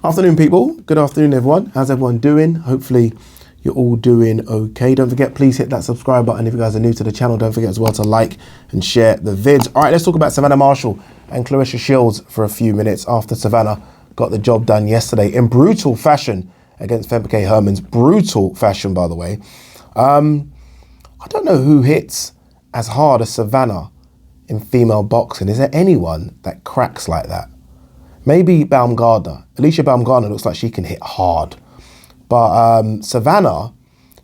Afternoon, people. Good afternoon, everyone. How's everyone doing? Hopefully you're all doing okay. Don't forget, please hit that subscribe button. If you guys are new to the channel, don't forget as well to like and share the vids. All right, let's talk about Savannah Marshall and Clarissa Shields for a few minutes after Savannah got the job done yesterday in brutal fashion against Femke Hermans. Brutal fashion, by the way. I don't know who hits as hard as Savannah in female boxing. Is there anyone that cracks like that? Maybe Baumgardner. Alicia Baumgardner looks like she can hit hard. But Savannah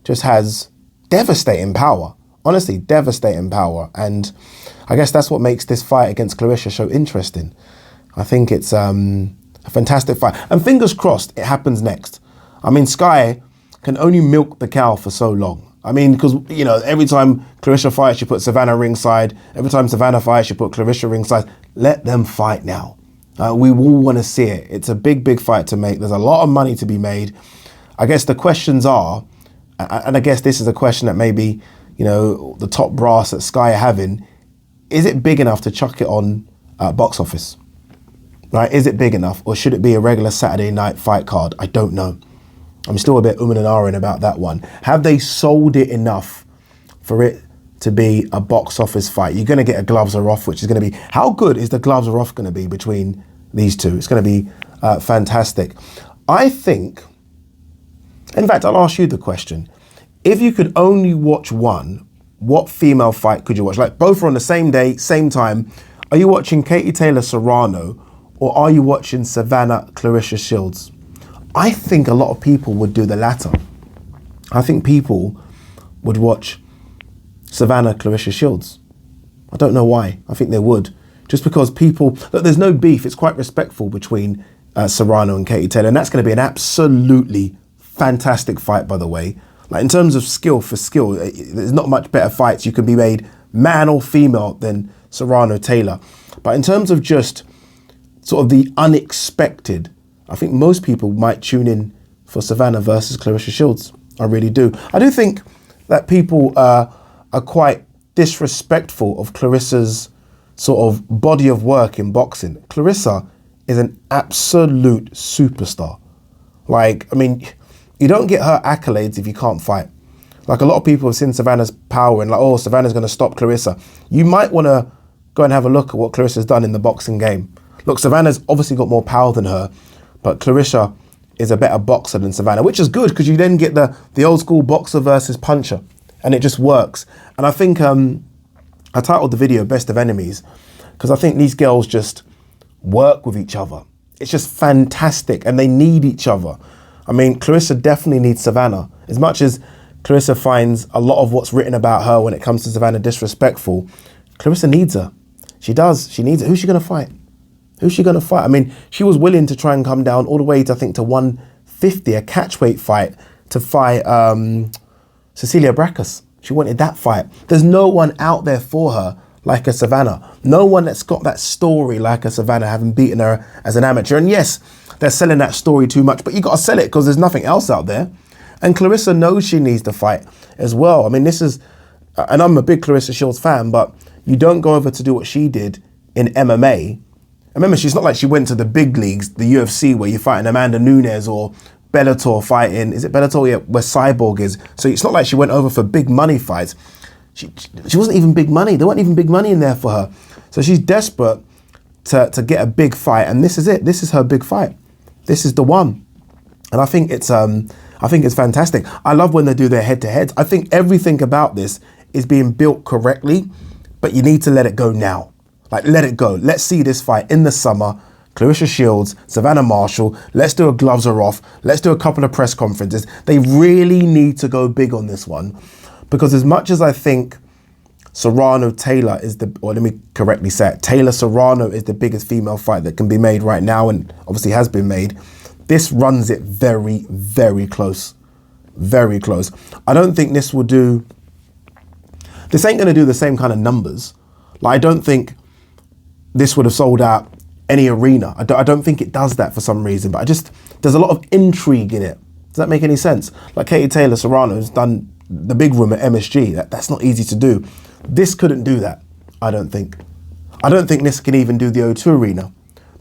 just has devastating power. Honestly, devastating power. And I guess that's what makes this fight against Clarissa so interesting. I think it's a fantastic fight. And fingers crossed it happens next. I mean, Sky can only milk the cow for so long. I mean, because, you know, every time Clarissa fights, you put Savannah ringside. Every time Savannah fights, you put Clarissa ringside. Let them fight now. We all want to see it. It's a big, big fight to make. There's a lot of money to be made. I guess the questions are, and I guess this is a question that maybe, you know, the top brass at Sky are having, is it big enough to chuck it on box office? Right? Is it big enough, or should it be a regular Saturday night fight card? I don't know. I'm still a bit and ahhing about that one. Have they sold it enough for it to be a box office fight? You're going to get a gloves are off, which is going to be, how good is the gloves are off going to be between these two? It's going to be fantastic. I think, in fact, I'll ask you the question. If you could only watch one, what female fight could you watch? Like both are on the same day, same time. Are you watching Katie Taylor Serrano, or are you watching Savannah Clarissa Shields? I think a lot of people would do the latter. I think people would watch Savannah Clarissa Shields. I don't know why. I think they would. Just because people, look, there's no beef. It's quite respectful between Serrano and Katie Taylor. And that's going to be an absolutely fantastic fight, by the way. Like in terms of skill for skill, there's not much better fights you can be made, man or female, than Serrano Taylor. But in terms of just sort of the unexpected, I think most people might tune in for Savannah versus Clarissa Shields. I really do. I do think that people are quite disrespectful of Clarissa's sort of body of work in boxing. Clarissa is an absolute superstar. Like, I mean, you don't get her accolades if you can't fight. Like a lot of people have seen Savannah's power and like, oh, Savannah's going to stop Clarissa. You might want to go and have a look at what Clarissa's done in the boxing game. Look, Savannah's obviously got more power than her, but Clarissa is a better boxer than Savannah, which is good because you then get the old school boxer versus puncher, and it just works. And I think I titled the video Best of Enemies because I think these girls just work with each other. It's just fantastic, and they need each other. I mean, Clarissa definitely needs Savannah. As much as Clarissa finds a lot of what's written about her when it comes to Savannah disrespectful, Clarissa needs her. She does. She needs her. Who's she going to fight? Who's she going to fight? I mean, she was willing to try and come down all the way to, I think, to 150, a catchweight fight, to fight Cecilia Brakus. She wanted that fight. There's no one out there for her like a Savannah. No one that's got that story like a Savannah, having beaten her as an amateur. And yes, they're selling that story too much, but you got to sell it because there's nothing else out there. And Clarissa knows she needs to fight as well. I mean, this is, and I'm a big Clarissa Shields fan, but you don't go over to do what she did in MMA. Remember, she's not like she went to the big leagues, the UFC, where you're fighting Amanda Nunes or Bellator fighting. Is it Bellator? Yeah, where Cyborg is. So it's not like she went over for big money fights. She wasn't even big money. There weren't even big money in there for her. So she's desperate to get a big fight, and this is it. This is her big fight. This is the one, and I think it's fantastic. I love when they do their head-to-heads. I think everything about this is being built correctly, but you need to let it go now. Like, let it go. Let's see this fight in the summer. Clarissa Shields, Savannah Marshall. Let's do a gloves are off. Let's do a couple of press conferences. They really need to go big on this one, because as much as I think Serrano Taylor is or let me correctly say it, Taylor Serrano is the biggest female fight that can be made right now, and obviously has been made. This runs it very, very close. Very close. I don't think this ain't going to do the same kind of numbers. Like, I don't think this would have sold out any arena. I don't think it does that for some reason, but there's a lot of intrigue in it. Does that make any sense? Like Katie Taylor Serrano's done the big room at MSG. That's not easy to do. This couldn't do that, I don't think. I don't think this can even do the O2 Arena,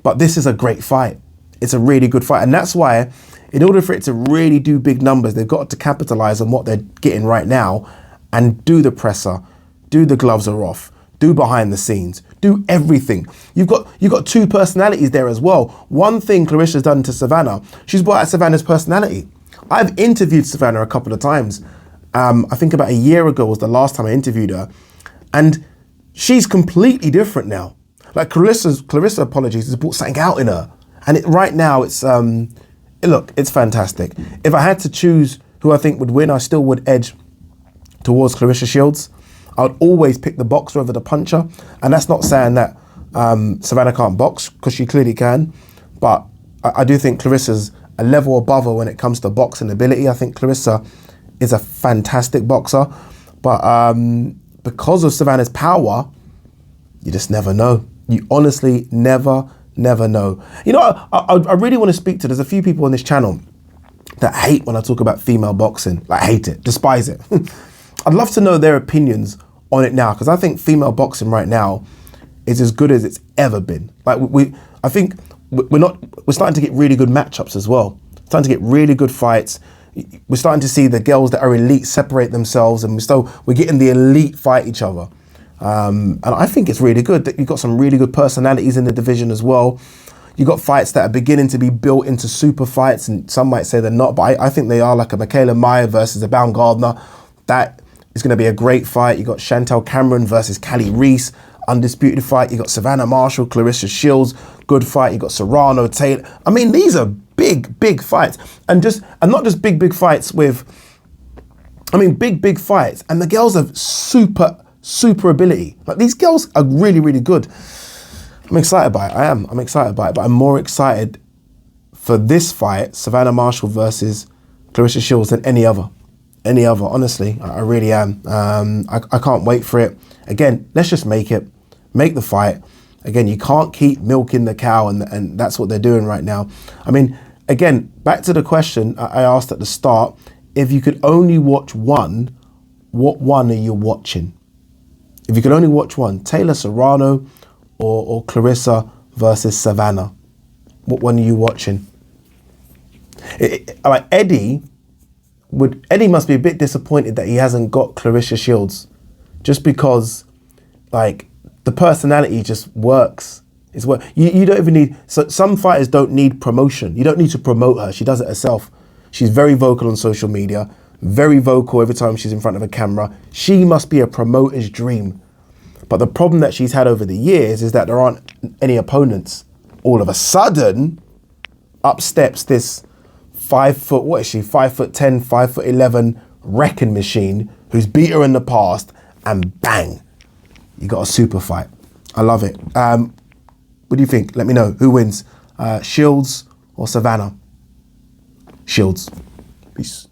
but this is a great fight. It's a really good fight. And that's why, in order for it to really do big numbers, they've got to capitalize on what they're getting right now and do the presser, do the gloves are off, do behind the scenes, do everything. You've got two personalities there as well. One thing Clarissa's done to Savannah, she's brought out Savannah's personality. I've interviewed Savannah a couple of times. I think about a year ago was the last time I interviewed her. And she's completely different now. Like Clarissa, apologies, has brought something out in her. And right now it's, look, it's fantastic. If I had to choose who I think would win, I still would edge towards Clarissa Shields. I would always pick the boxer over the puncher. And that's not saying that Savannah can't box, because she clearly can. But I do think Clarissa's a level above her when it comes to boxing ability. I think Clarissa is a fantastic boxer. But because of Savannah's power, you just never know. You honestly never know. You know, I really want to speak to, there's a few people on this channel that hate when I talk about female boxing. Like, hate it, despise it. I'd love to know their opinions on it now, because I think female boxing right now is as good as it's ever been. Like, I think we're starting to get really good matchups as well. Starting to get really good fights. We're starting to see the girls that are elite separate themselves, and we're getting the elite fight each other. And I think it's really good that you've got some really good personalities in the division as well. You've got fights that are beginning to be built into super fights, and some might say they're not, but I think they are, like a Michaela Meyer versus a Baumgardner. That is going to be a great fight. You've got Chantel Cameron versus Callie Reese, undisputed fight. You've got Savannah Marshall, Clarissa Shields, good fight. You've got Serrano, Taylor. I mean, these are big fights. And not just big fights with, I mean, big fights. And the girls have super ability. Like, these girls are really good. I'm excited by it. I'm excited by it, but I'm more excited for this fight, Savannah Marshall versus Clarissa Shields, than any other. Honestly, I really am. I can't wait for it. Again, let's just make the fight. Again, you can't keep milking the cow, and that's what they're doing right now. I mean, again, back to the question I asked at the start, if you could only watch one, what one are you watching? If you could only watch one, Taylor Serrano or Clarissa versus Savannah, what one are you watching? Like Eddie must be a bit disappointed that he hasn't got Clarissa Shields, just because, like, the personality just works. You don't even need, so some fighters don't need promotion. You don't need to promote her. She does it herself. She's very vocal on social media, very vocal every time she's in front of a camera. She must be a promoter's dream. But the problem that she's had over the years is that there aren't any opponents. All of a sudden, up steps this 5 foot, what is she, 5'10", 5'11" wrecking machine who's beat her in the past, and bang, you got a super fight. I love it. What do you think? Let me know. Who wins? Shields or Savannah? Shields. Peace.